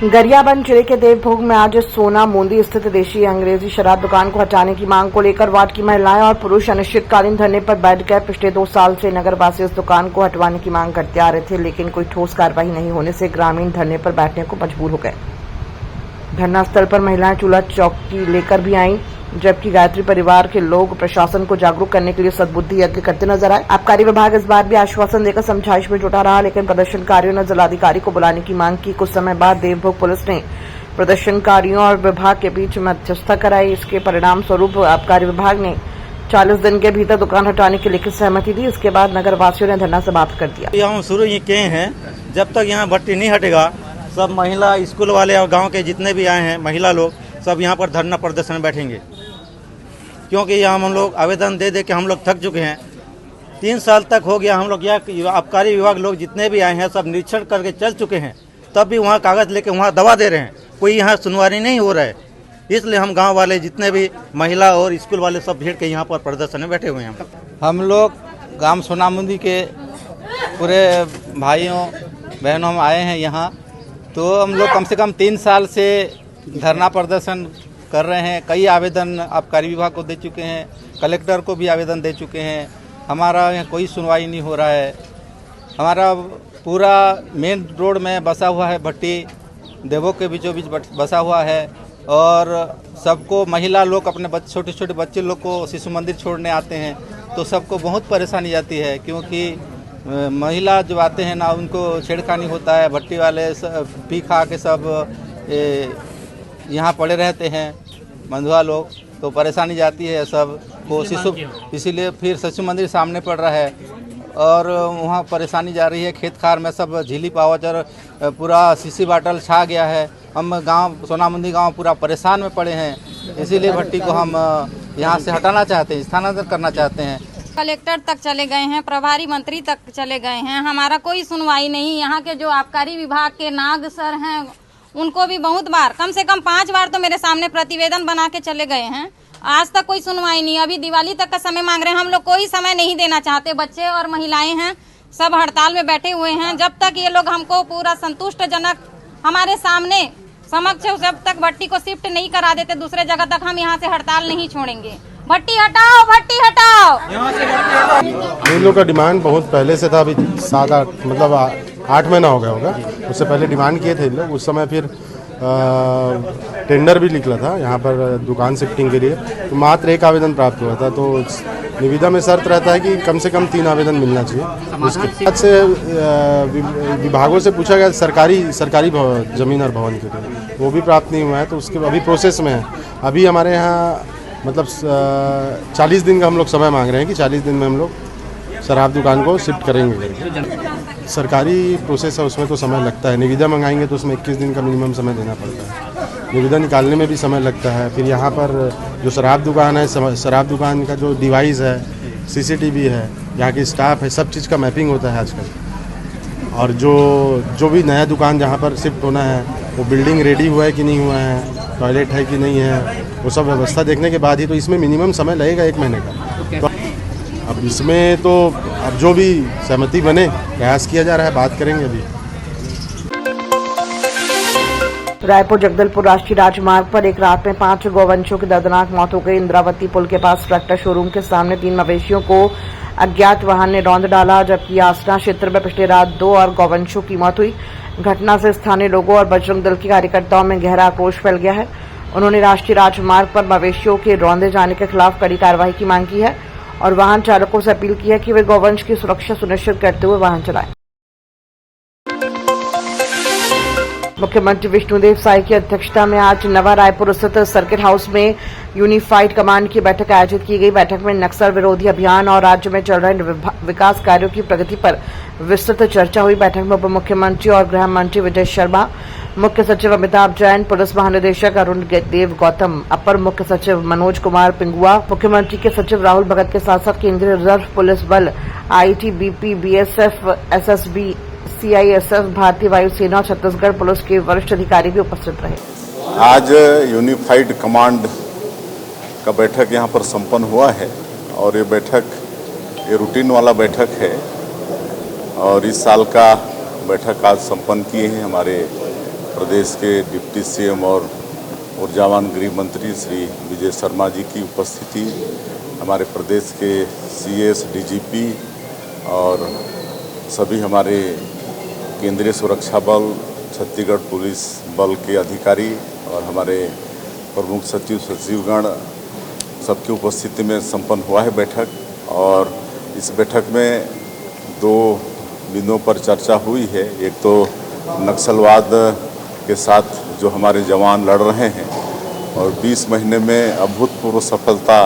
गरियाबंद जिले के देवभोग में आज सोना मूंदी स्थित देशी अंग्रेजी शराब दुकान को हटाने की मांग को लेकर वार्ड की महिलाएं और पुरुष अनिश्चितकालीन धरने पर बैठ गए। पिछले 2 साल से नगरवासी इस दुकान को हटवाने की मांग करते आ रहे थे, लेकिन कोई ठोस कार्रवाई नहीं होने से ग्रामीण धरने पर बैठने को मजबूर हो गए। धरना स्थल पर महिलाएं चूल्हा चौकी लेकर भी आईं, जबकि गायत्री परिवार के लोग प्रशासन को जागरूक करने के लिए सद्बुद्धि यज्ञ करते नजर आए। आबकारी विभाग इस बार भी आश्वासन देकर समझाइश में जुटा रहा, लेकिन प्रदर्शनकारियों ने जिलाधिकारी को बुलाने की मांग की। कुछ समय बाद देवभोग पुलिस ने प्रदर्शनकारियों और विभाग के बीच मध्यस्थता कराई। इसके परिणाम स्वरूप आबकारी विभाग ने 40 दिन के भीतर दुकान हटाने की लिखित सहमति दी। इसके बाद नगर वासियों ने धरना समाप्त कर दिया। यहाँ शुरू ये किए हैं, जब तक यहाँ भट्टी नहीं हटेगा सब महिला, स्कूल वाले और गाँव के जितने भी आए हैं महिला लोग सब यहाँ पर धरना प्रदर्शन में बैठेंगे, क्योंकि यहाँ हम लोग आवेदन दे दे के हम लोग थक चुके हैं। 3 साल तक हो गया हम लोग यहाँ आबकारी विभाग लोग जितने भी आए हैं सब निरीक्षण करके चल चुके हैं, तब भी वहाँ कागज़ लेके वहाँ दवा दे रहे हैं, कोई यहाँ सुनवाई नहीं हो रहा है। इसलिए हम गांव वाले जितने भी महिला और स्कूल वाले सब भीड़ के यहाँ पर प्रदर्शन में बैठे हुए हैं। हम लोग गांव सोनामुंदी के पूरे भाइयों बहनों हम आए हैं यहाँ, तो हम लोग कम से कम 3 साल से धरना प्रदर्शन कर रहे हैं। कई आवेदन आबकारी विभाग को दे चुके हैं, कलेक्टर को भी आवेदन दे चुके हैं। हमारा यहाँ कोई सुनवाई नहीं हो रहा है। हमारा पूरा मेन रोड में बसा हुआ है भट्टी, देवों के बीचों बीच बसा हुआ है, और सबको महिला लोग अपने छोटे छोटे बच्चे लोग को शिशु मंदिर छोड़ने आते हैं, तो सबको बहुत परेशानी जाती है, क्योंकि महिला जो आते हैं ना उनको छेड़खानी होता है। भट्टी वाले पी खा के सब यहाँ पड़े रहते हैं बंधुआ लोग, तो परेशानी जाती है सब को शिशु, इसीलिए फिर शिशु मंदिर सामने पड़ रहा है और वहाँ परेशानी जा रही है। खेत खार में सब झीली पावचर पूरा सीसी बाटल छा गया है। हम गांव सोनामुंदी गांव पूरा परेशान में पड़े हैं, इसीलिए भट्टी को हम यहाँ से हटाना चाहते हैं, स्थानांतरित करना चाहते हैं। कलेक्टर तक चले गए हैं, प्रभारी मंत्री तक चले गए हैं, हमारा कोई सुनवाई नहीं। यहाँ के जो आबकारी विभाग के नाग सर हैं उनको भी बहुत बार, कम से कम 5 बार तो मेरे सामने प्रतिवेदन बना के चले गए हैं, आज तक कोई सुनवाई नहीं। अभी दिवाली तक का समय मांग रहे हैं, हम लोग कोई समय नहीं देना चाहते। बच्चे और महिलाएं हैं सब हड़ताल में बैठे हुए हैं। जब तक ये लोग हमको पूरा संतुष्टजनक हमारे सामने समक्ष, जब तक भट्टी को शिफ्ट नहीं करा देते दूसरे जगह तक, हम यहाँ से हड़ताल नहीं छोड़ेंगे। भट्टी हटाओ, भट्टी हटाओ। इन लोग का डिमांड बहुत पहले से था, अभी 7-8 मतलब 8 महीना हो गया होगा। उससे पहले डिमांड किए थे इन लोग। उस समय फिर टेंडर भी निकला था यहाँ पर दुकान शिफ्टिंग के लिए, तो मात्र 1 आवेदन प्राप्त हुआ था। तो निविदा में शर्त रहता है कि कम से कम 3 आवेदन मिलना चाहिए। उसके बाद से विभागों से पूछा गया सरकारी जमीन और भवन के लिए, वो भी प्राप्त नहीं हुआ है, तो उसके अभी प्रोसेस में है। अभी हमारे यहाँ मतलब 40 दिन का हम लोग समय मांग रहे हैं कि 40 दिन में हम लोग शराब दुकान को शिफ्ट करेंगे। सरकारी प्रोसेस है, उसमें तो समय लगता है। निविदा मंगाएंगे तो उसमें 21 दिन का मिनिमम समय देना पड़ता है। निविदा निकालने में भी समय लगता है। फिर यहाँ पर जो शराब दुकान है, शराब दुकान का जो डिवाइस है, CCTV है, यहाँ की स्टाफ है, सब चीज़ का मैपिंग होता है आजकल। और जो भी नया दुकान जहाँ पर शिफ्ट होना है, वो बिल्डिंग रेडी हुआ है कि नहीं हुआ है, टॉयलेट है कि नहीं है, वो सब व्यवस्था देखने के बाद ही, तो इसमें मिनिमम समय लगेगा 1 महीने का। तो अब इसमें तो अब जो भी सहमति बने, प्रयास किया जा रहा है, बात करेंगे अभी। रायपुर जगदलपुर राष्ट्रीय राजमार्ग पर एक रात में 5 गौवंशों की दर्दनाक मौत हो गई। इंद्रावती पुल के पास ट्रैक्टर शोरूम के सामने 3 मवेशियों को अज्ञात वाहन ने रौंद डाला, जबकि आसना क्षेत्र में पिछले रात 2 और गौवंशों की मौत हुई। घटना से स्थानीय लोगों और बजरंग दल के कार्यकर्ताओं में गहरा आक्रोश फैल गया है। उन्होंने राष्ट्रीय राजमार्ग पर मवेशियों के रौंदे जाने के खिलाफ कड़ी कार्रवाई की मांग की है और वाहन चालकों से अपील की है कि वे गौवंश की सुरक्षा सुनिश्चित करते हुए वाहन चलाएं। मुख्यमंत्री विष्णुदेव साय की अध्यक्षता में आज नवा रायपुर स्थित सर्किट हाउस में यूनिफाइड कमांड की बैठक आयोजित की गई। बैठक में नक्सल विरोधी अभियान और राज्य में चल रहे विकास कार्यों की प्रगति पर विस्तृत चर्चा हुई। बैठक में उप मुख्यमंत्री और गृह मंत्री विजय शर्मा, मुख्य सचिव अमिताभ जैन, पुलिस महानिदेशक अरुण देव गौतम, अपर मुख्य सचिव मनोज कुमार पिंगुआ, मुख्यमंत्री के सचिव राहुल भगत के साथ साथ केंद्रीय रिजर्व पुलिस बल, ITBP, BSF, SSB, CISF, भारतीय वायुसेना और छत्तीसगढ़ पुलिस के वरिष्ठ अधिकारी भी उपस्थित रहे। आज यूनिफाइड कमांड का बैठक यहाँ पर संपन्न हुआ है और ये रूटीन वाला बैठक है और इस साल का बैठक आज संपन्न किए हैं हमारे प्रदेश के डिप्टी सीएम और ऊर्जावान गृह मंत्री श्री विजय शर्मा जी की उपस्थिति, हमारे प्रदेश के सीएस, डीजीपी और सभी हमारे केंद्रीय सुरक्षा बल, छत्तीसगढ़ पुलिस बल के अधिकारी और हमारे प्रमुख सचिव, सचिवगण सबकी उपस्थिति में संपन्न हुआ है बैठक। और इस बैठक में 2 बिंदुओं पर चर्चा हुई है। एक तो नक्सलवाद के साथ जो हमारे जवान लड़ रहे हैं और 20 महीने में अभूतपूर्व सफलता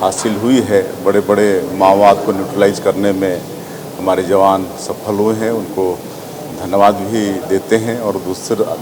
हासिल हुई है। बड़े बड़े माओवाद को न्यूट्रलाइज करने में हमारे जवान सफल हुए हैं, उनको धन्यवाद भी देते हैं। और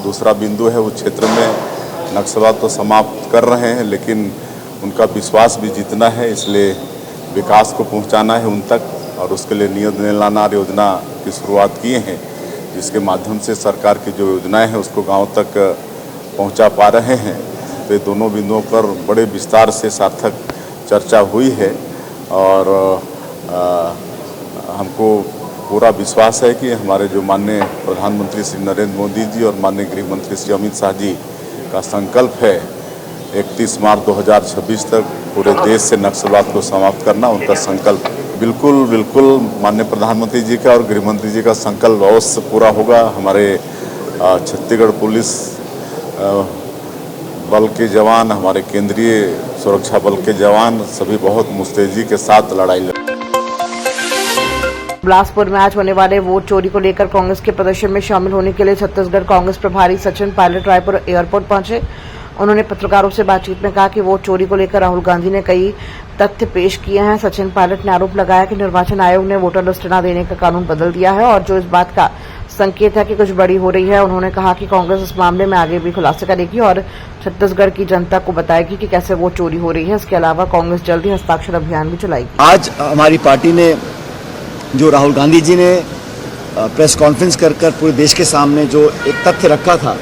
दूसरा बिंदु है, उस क्षेत्र में नक्सलवाद तो समाप्त कर रहे हैं, लेकिन उनका विश्वास भी जीतना है, इसलिए विकास को पहुंचाना है उन तक, और उसके लिए नियत निलानार योजना की शुरुआत किए हैं, जिसके माध्यम से सरकार की जो योजनाएं हैं उसको गांव तक पहुंचा पा रहे हैं। तो ये दोनों बिंदुओं पर बड़े विस्तार से सार्थक चर्चा हुई है और हमको पूरा विश्वास है कि हमारे जो माननीय प्रधानमंत्री श्री नरेंद्र मोदी जी और माननीय गृह मंत्री श्री अमित शाह जी का संकल्प है 31 मार्च 2026 तक पूरे देश से नक्सलवाद को समाप्त करना। उनका संकल्प बिल्कुल माननीय प्रधानमंत्री जी का और गृह मंत्री जी का संकल्प अवश्य पूरा होगा। हमारे छत्तीसगढ़ पुलिस बल के जवान, हमारे केंद्रीय सुरक्षा बल के जवान सभी बहुत मुस्तैदी के साथ लड़ाई लड़। बिलासपुर में आज होने वाले वोट चोरी को लेकर कांग्रेस के प्रदर्शन में शामिल होने के लिए छत्तीसगढ़ कांग्रेस प्रभारी सचिन पायलट रायपुर एयरपोर्ट पहुंचे। उन्होंने पत्रकारों से बातचीत में कहा कि वोट चोरी को लेकर राहुल गांधी ने कई तथ्य पेश किए हैं। सचिन पायलट ने आरोप लगाया कि निर्वाचन आयोग ने वोटर लिस्ट न देने का कानून बदल दिया है और जो इस बात का संकेत है कि कुछ बड़ी हो रही है। उन्होंने कहा कि कांग्रेस इस मामले में आगे भी खुलासा करेगी और छत्तीसगढ़ की जनता को बताएगी कि कैसे वोट चोरी हो रही है। इसके अलावा कांग्रेस जल्द ही हस्ताक्षर अभियान भी चलाएगी। आज हमारी पार्टी ने जो राहुल गांधी जी ने प्रेस कॉन्फ्रेंस कर पूरे देश के सामने जो एक तथ्य रखा था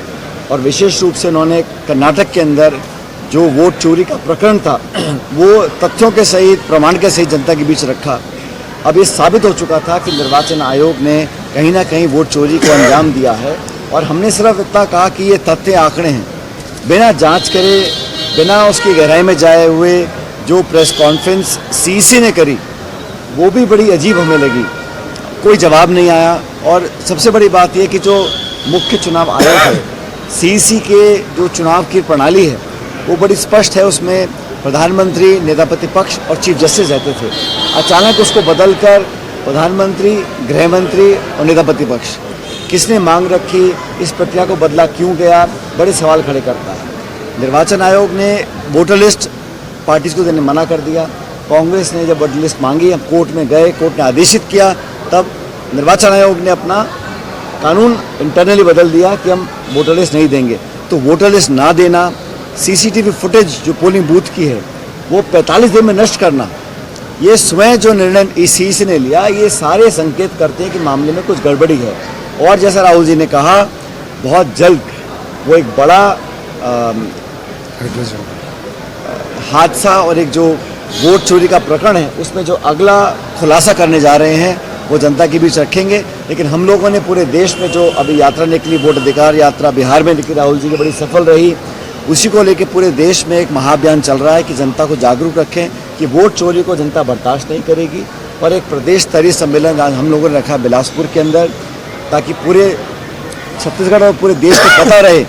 और विशेष रूप से उन्होंने कर्नाटक के अंदर जो वोट चोरी का प्रकरण था वो तथ्यों के सहित, प्रमाण के सहित जनता के बीच रखा। अब ये साबित हो चुका था कि निर्वाचन आयोग ने कहीं ना कहीं वोट चोरी को अंजाम दिया है और हमने सिर्फ इतना कहा कि ये तथ्य आंकड़े हैं, बिना जांच करे, बिना उसकी गहराई में जाए हुए जो प्रेस कॉन्फ्रेंस सीईसी ने करी वो भी बड़ी अजीब हमें लगी। कोई जवाब नहीं आया। और सबसे बड़ी बात यह कि जो मुख्य चुनाव आयोग है, सीईसी के जो चुनाव की प्रणाली है वो बड़ी स्पष्ट है। उसमें प्रधानमंत्री, नेता प्रतिपक्ष और चीफ जस्टिस रहते थे। अचानक उसको बदलकर प्रधानमंत्री, गृह मंत्री और नेता प्रतिपक्ष, किसने मांग रखी, इस प्रक्रिया को बदला क्यों गया, बड़े सवाल खड़े करता है। निर्वाचन आयोग ने वोटर लिस्ट पार्टीज को देने मना कर दिया। कांग्रेस ने जब वोटर लिस्ट मांगी, हम कोर्ट में गए, कोर्ट ने आदेशित किया, तब निर्वाचन आयोग ने अपना कानून इंटरनली बदल दिया कि हम वोटर लिस्ट नहीं देंगे। तो वोटर लिस्ट ना देना, सीसीटीवी फुटेज जो पोलिंग बूथ की है वो 45 दिन में नष्ट करना, ये स्वयं जो निर्णय सीईसी ने लिया, ये सारे संकेत करते हैं कि मामले में कुछ गड़बड़ी है। और जैसा राहुल जी ने कहा, बहुत जल्द वो एक बड़ा हादसा और एक जो वोट चोरी का प्रकरण है उसमें जो अगला खुलासा करने जा रहे हैं वो जनता के बीच रखेंगे। लेकिन हम लोगों ने पूरे देश में जो अभी यात्रा निकली, वोट अधिकार यात्रा बिहार में निकली, राहुल जी की बड़ी सफल रही, उसी को लेकर पूरे देश में एक महाअभियान चल रहा है कि जनता को जागरूक रखें कि वोट चोरी को जनता बर्दाश्त नहीं करेगी। और एक प्रदेश स्तरीय सम्मेलन आज हम लोगों ने रखा बिलासपुर के अंदर, ताकि पूरे छत्तीसगढ़ और पूरे देश को पता रहे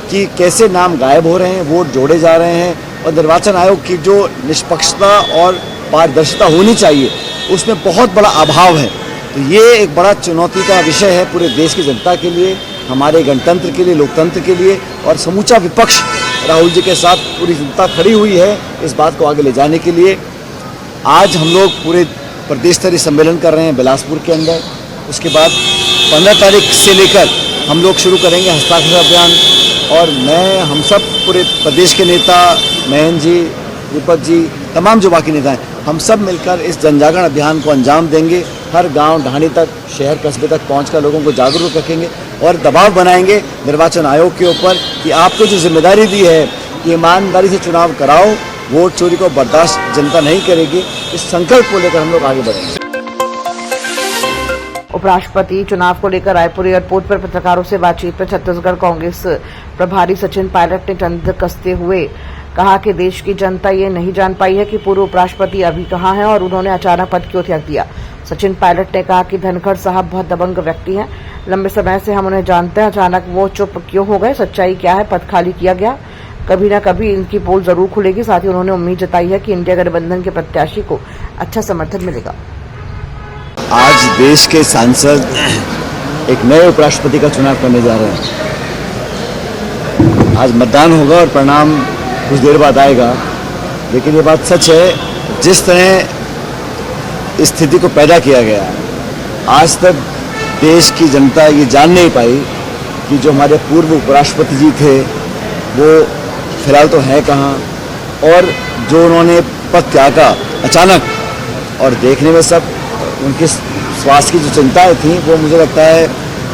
कि कैसे नाम गायब हो रहे हैं, वोट जोड़े जा रहे हैं और निर्वाचन आयोग की जो निष्पक्षता और पारदर्शिता होनी चाहिए उसमें बहुत बड़ा अभाव है। तो ये एक बड़ा चुनौती का विषय है पूरे देश की जनता के लिए, हमारे गणतंत्र के लिए, लोकतंत्र के लिए। और समूचा विपक्ष राहुल जी के साथ पूरी जनता खड़ी हुई है इस बात को आगे ले जाने के लिए। आज हम लोग पूरे प्रदेश स्तरीय सम्मेलन कर रहे हैं बिलासपुर के अंदर। उसके बाद 15 तारीख से लेकर हम लोग शुरू करेंगे हस्ताक्षर अभियान। और मैं, हम सब पूरे प्रदेश के नेता, महेंद्र जी, दीपक जी, तमाम जो बाकी नेता हैं, हम सब मिलकर इस जनजागरण अभियान को अंजाम देंगे। हर गांव, ढाणी तक, शहर, कस्बे तक पहुंचकर लोगों को जागरूक रखेंगे और दबाव बनाएंगे निर्वाचन आयोग के ऊपर कि आपको जो जिम्मेदारी दी है कि ईमानदारी से चुनाव कराओ, वोट चोरी को बर्दाश्त जनता नहीं करेगी। इस संकल्प को लेकर हम लोग आगे बढ़ेंगे। उपराष्ट्रपति चुनाव को लेकर रायपुर एयरपोर्ट पर पत्रकारों से बातचीत में छत्तीसगढ़ कांग्रेस प्रभारी सचिन पायलट ने चंद कसते हुए कहा कि देश की जनता ये नहीं जान पाई है कि पूर्व उपराष्ट्रपति अभी कहां हैं और उन्होंने अचानक पद क्यों त्याग दिया। सचिन पायलट ने कहा कि धनखड़ साहब बहुत दबंग व्यक्ति हैं, लंबे समय से हम उन्हें जानते हैं, अचानक वो चुप क्यों हो गए, सच्चाई क्या है, पद खाली किया गया, कभी न कभी इनकी पोल जरूर खुलेगी। साथ ही उन्होंने उम्मीद जताई है कि इंडिया गठबंधन के प्रत्याशी को अच्छा समर्थन मिलेगा। आज देश के सांसद एक नए उपराष्ट्रपति का चुनाव करने जा रहे हैं। आज मतदान होगा और परिणाम कुछ देर बाद आएगा, लेकिन ये बात सच है, जिस तरह स्थिति को पैदा किया गया आज तक देश की जनता ये जान नहीं पाई कि जो हमारे पूर्व उपराष्ट्रपति जी थे वो फिलहाल तो हैं कहाँ, और जो उन्होंने पद त्यागा अचानक, और देखने में सब उनके स्वास्थ्य की जो चिंताएं थी वो मुझे लगता है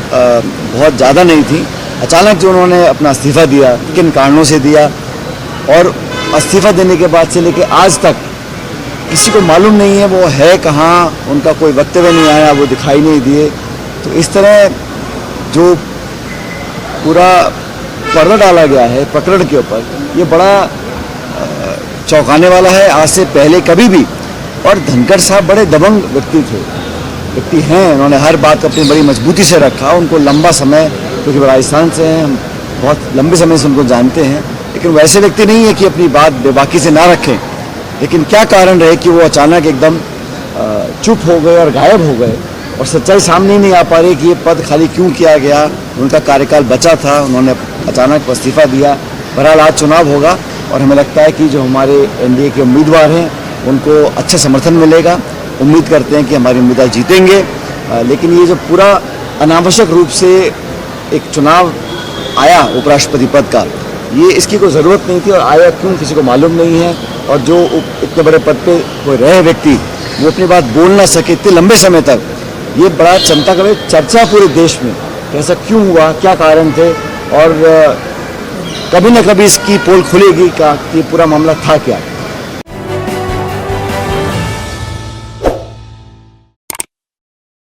बहुत ज़्यादा नहीं थी। अचानक जो उन्होंने अपना इस्तीफ़ा दिया, किन कारणों से दिया, और इस्तीफ़ा देने के बाद से लेकर आज तक किसी को मालूम नहीं है वो है कहाँ, उनका कोई वक्तव्य नहीं आया, वो दिखाई नहीं दिए। तो इस तरह जो पूरा पर्दा डाला गया है प्रकरण के ऊपर, ये बड़ा चौंकाने वाला है। आज से पहले कभी भी, और धनखड़ साहब बड़े दबंग व्यक्ति हैं, उन्होंने हर बात अपनी बड़ी मजबूती से रखा। उनको लंबा समय, क्योंकि राजस्थान से हैं, हम बहुत लंबे समय से उनको जानते हैं, लेकिन वैसे व्यक्ति नहीं है कि अपनी बात बेबाकी से ना रखें। लेकिन क्या कारण रहे कि वो अचानक एकदम चुप हो गए और गायब हो गए, और सच्चाई सामने नहीं आ पा रही कि ये पद खाली क्यों किया गया। उनका कार्यकाल बचा था, उन्होंने अचानक इस्तीफा दिया। बहरहाल आज चुनाव होगा और हमें लगता है कि जो हमारे एनडीए के उम्मीदवार हैं उनको अच्छा समर्थन मिलेगा। उम्मीद करते हैं कि हमारे उम्मीदवार जीतेंगे, लेकिन ये जो पूरा अनावश्यक रूप से एक चुनाव आया उपराष्ट्रपति पद का, ये इसकी कोई ज़रूरत नहीं थी, और आया क्यों किसी को मालूम नहीं है। और जो इतने बड़े पद पे कोई रहे व्यक्ति वो अपनी बात बोल ना सके इतने लंबे समय तक, ये बड़ा चिंता का चर्चा पूरे देश में, ऐसा क्यों हुआ, क्या कारण थे, और कभी न कभी इसकी पोल खुलेगी कि पूरा मामला था क्या।